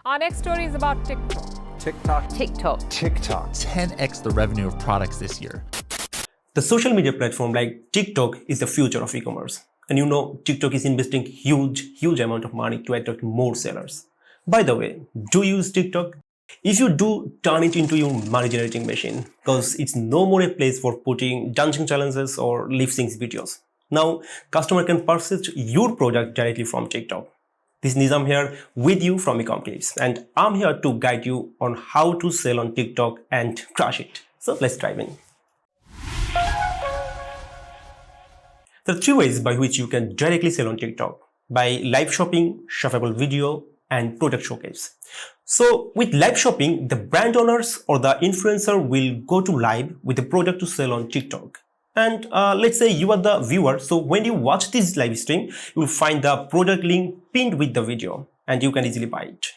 Our next story is about TikTok. TikTok. 10x the revenue of products this year. The social media platform like TikTok is the future of e-commerce. And you know, TikTok is investing huge amount of money to attract more sellers. By the way, do you use TikTok? If you do, turn it into your money generating machine, because it's no more a place for putting dancing challenges or lip sync videos. Now, customer can purchase your product directly from TikTok. This is Nizam here with you from Ecomclips, and I'm here to guide you on how to sell on TikTok and crush it. So let's dive in. There are three ways by which you can directly sell on TikTok: by live shopping, shoppable video, and product showcase. So with live shopping, the brand owners or the influencer will go to live with the product to sell on TikTok. And let's say you are the viewer, so when you watch this live stream, you will find the product link pinned with the video and you can easily buy it.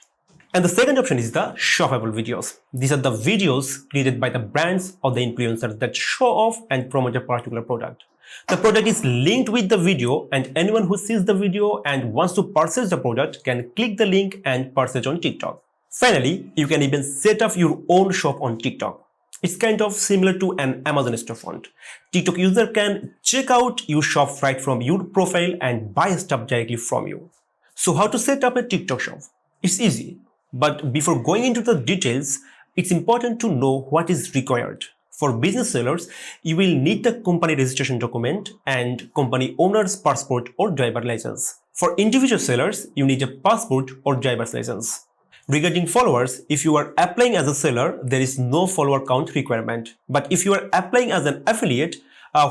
And the second option is the shoppable videos. These are the videos created by the brands or the influencers that show off and promote a particular product. The product is linked with the video, and anyone who sees the video and wants to purchase the product can click the link and purchase on TikTok. Finally, you can even set up your own shop on TikTok. It's kind of similar to an Amazon storefront. TikTok user can check out your shop right from your profile and buy stuff directly from you. So how to set up a TikTok shop? It's easy, but before going into the details, it's important to know what is required. For business sellers, you will need the company registration document and company owner's passport or driver license. For individual sellers, you need a passport or driver's license. Regarding followers, if you are applying as a seller, there is no follower count requirement. But if you are applying as an affiliate,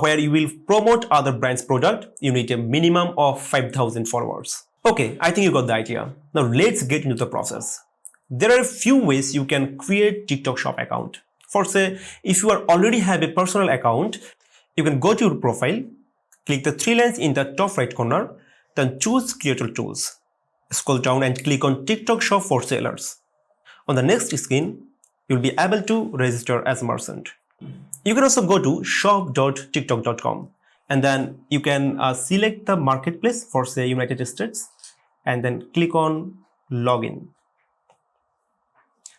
where you will promote other brands' product, you need a minimum of 5,000 followers. Okay, I think you got the idea. Now let's get into the process. There are a few ways you can create TikTok shop account. For say, if you already have a personal account, you can go to your profile, click the three lines in the top right corner, then choose Creator Tools. Scroll down and click on TikTok Shop for Sellers. On the next screen, you'll be able to register as a merchant. You can also go to shop.tiktok.com and then you can select the marketplace for say United States and then click on Login.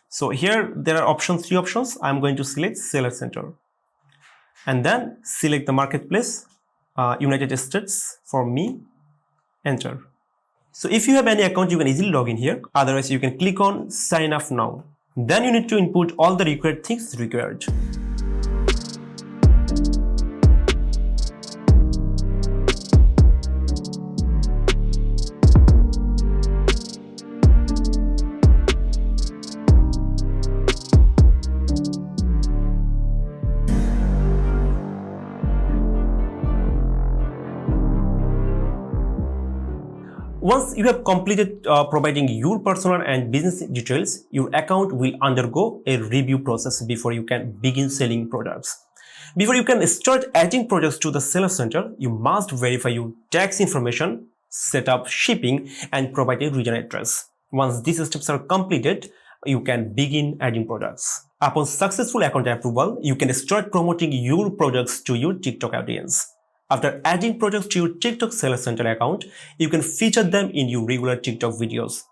So here there are three options. I'm going to select Seller Center and then select the marketplace, United States for me, enter. So if you have any account, you can easily log in here. Otherwise, you can click on sign up now. Then you need to input all the required things required. Once you have completed providing your personal and business details, your account will undergo a review process before you can begin selling products. Before you can start adding products to the seller center, you must verify your tax information, set up shipping, and provide a return address. Once these steps are completed, you can begin adding products. Upon successful account approval, you can start promoting your products to your TikTok audience. After adding products to your TikTok Seller Center account, you can feature them in your regular TikTok videos.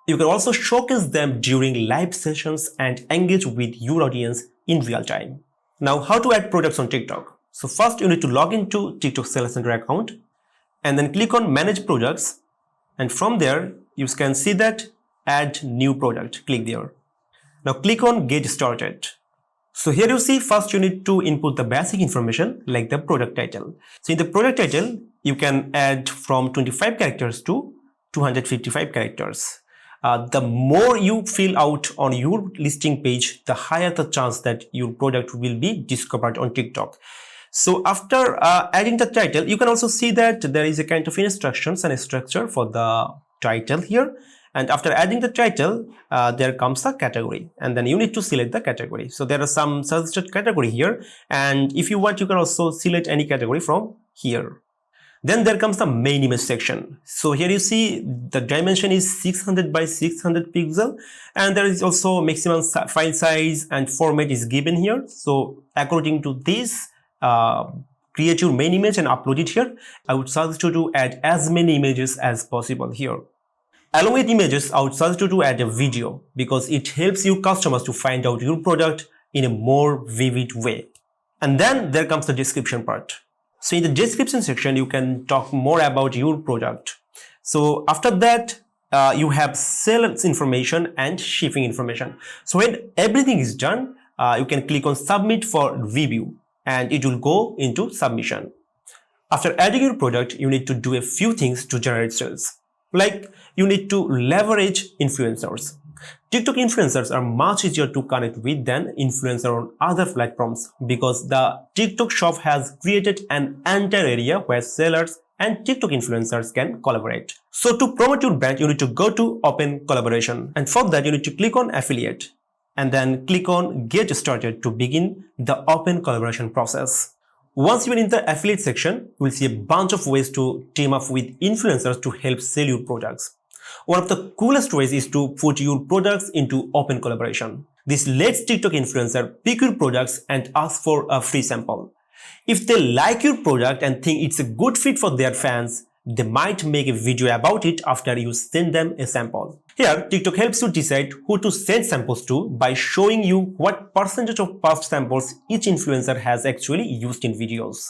You can also showcase them during live sessions and engage with your audience in real time. Now, how to add products on TikTok? So first you need to log into TikTok Seller Center account and then click on Manage Products. And from there, you can see that Add New Product. Click there. Now click on Get Started. So here you see first you need to input the basic information like the product title. So in the product title, you can add from 25 characters to 255 characters. The more you fill out on your listing page, the higher the chance that your product will be discovered on TikTok. So after adding the title, you can also see that there is a kind of instructions and a structure for the title here. And after adding the title, there comes a category and then you need to select the category. So there are some suggested category here. And if you want, you can also select any category from here. Then there comes the main image section. So here you see the dimension is 600 by 600 pixel. And there is also maximum file size and format is given here. So according to this, create your main image and upload it here. I would suggest you to add as many images as possible here. Along with images, I would suggest you to add a video because it helps your customers to find out your product in a more vivid way. And then there comes the description part. So in the description section, you can talk more about your product. So after that, you have sales information and shipping information. So when everything is done, you can click on submit for review and it will go into submission. After adding your product, you need to do a few things to generate sales. Like you need to leverage influencers. TikTok influencers are much easier to connect with than influencers on other platforms because the TikTok shop has created an entire area where sellers and TikTok influencers can collaborate. So to promote your brand, you need to go to Open Collaboration, and for that you need to click on Affiliate and then click on Get Started to begin the Open Collaboration process. Once you're in the affiliate section, you will see a bunch of ways to team up with influencers to help sell your products. One of the coolest ways is to put your products into open collaboration. This lets TikTok influencer pick your products and ask for a free sample. If they like your product and think it's a good fit for their fans, they might make a video about it after you send them a sample. Here, TikTok helps you decide who to send samples to by showing you what percentage of past samples each influencer has actually used in videos.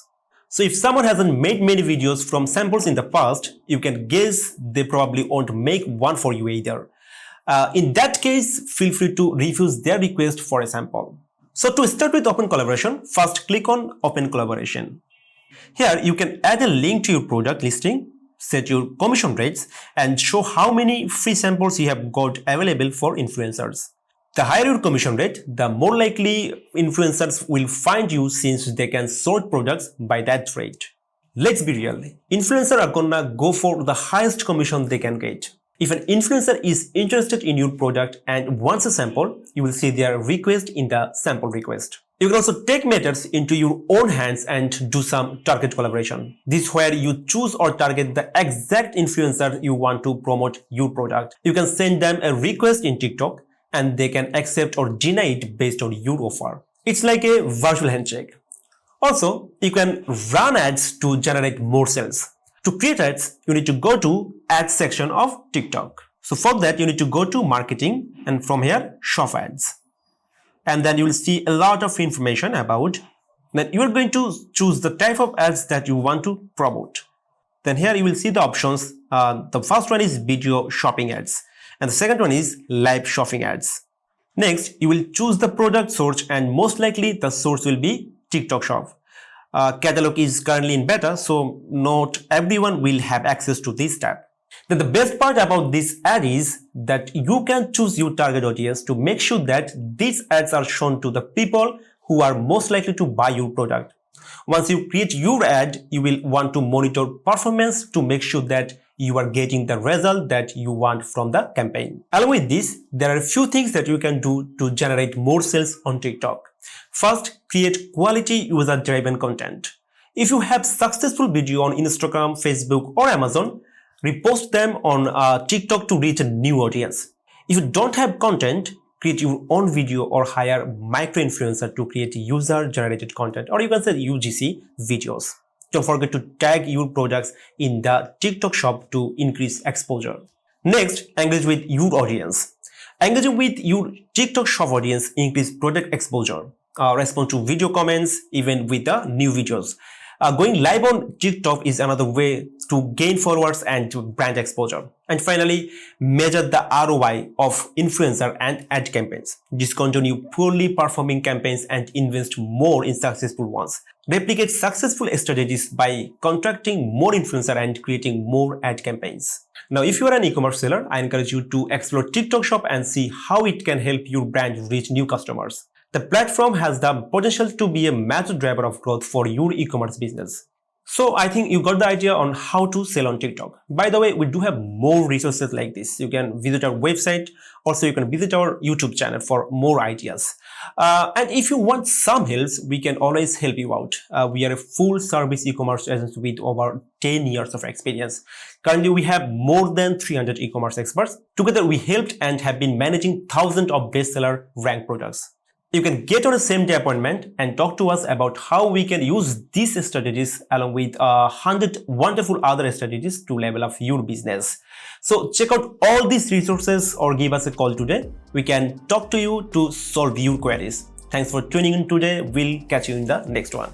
So if someone hasn't made many videos from samples in the past, you can guess they probably won't make one for you either. In that case, feel free to refuse their request for a sample. So to start with Open Collaboration, first click on Open Collaboration. Here you can add a link to your product listing, set your commission rates, and show how many free samples you have got available for influencers. The higher your commission rate, the more likely influencers will find you since they can sort products by that rate. Let's be real, influencers are gonna go for the highest commission they can get. If an influencer is interested in your product and wants a sample, you will see their request in the sample request. You can also take matters into your own hands and do some target collaboration. This is where you choose or target the exact influencer you want to promote your product. You can send them a request in TikTok and they can accept or deny it based on your offer. It's like a virtual handshake. Also, you can run ads to generate more sales. To create ads, you need to go to Ads section of TikTok. So for that, you need to go to Marketing and from here, Shop Ads. And then you will see a lot of information about that. You are going to choose the type of ads that you want to promote. Then here you will see the options. The first one is video shopping ads and the second one is live shopping ads. Next, you will choose the product source and most likely the source will be TikTok shop. Catalog is currently in beta, so not everyone will have access to this tab. Then the best part about this ad is that you can choose your target audience to make sure that these ads are shown to the people who are most likely to buy your product. Once you create your ad, you will want to monitor performance to make sure that you are getting the result that you want from the campaign. Along with this, there are a few things that you can do to generate more sales on TikTok. First, create quality user-driven content. If you have successful video on Instagram, Facebook or Amazon, repost them on TikTok to reach a new audience. If you don't have content, create your own video or hire micro-influencer to create user-generated content, or you can say UGC videos. Don't forget to tag your products in the TikTok shop to increase exposure. Next, engage with your audience. Engaging with your TikTok shop audience increase product exposure. Respond to video comments even with the new videos. Going live on TikTok is another way to gain followers and to brand exposure. And finally, measure the ROI of influencer and ad campaigns. Discontinue poorly performing campaigns and invest more in successful ones. Replicate successful strategies by contracting more influencer and creating more ad campaigns. Now, if you are an e-commerce seller, I encourage you to explore TikTok Shop and see how it can help your brand reach new customers. The platform has the potential to be a major driver of growth for your e-commerce business. So I think you got the idea on how to sell on TikTok. By the way, we do have more resources like this. You can visit our website. Also, you can visit our YouTube channel for more ideas. And if you want some help, we can always help you out. We are a full service e-commerce agency with over 10 years of experience. Currently, we have more than 300 e-commerce experts. Together, we helped and have been managing thousands of bestseller ranked products. You can get on a same-day appointment and talk to us about how we can use these strategies along with 100 wonderful other strategies to level up your business. So check out all these resources or give us a call today. We can talk to you to solve your queries. Thanks for tuning in today. We'll catch you in the next one.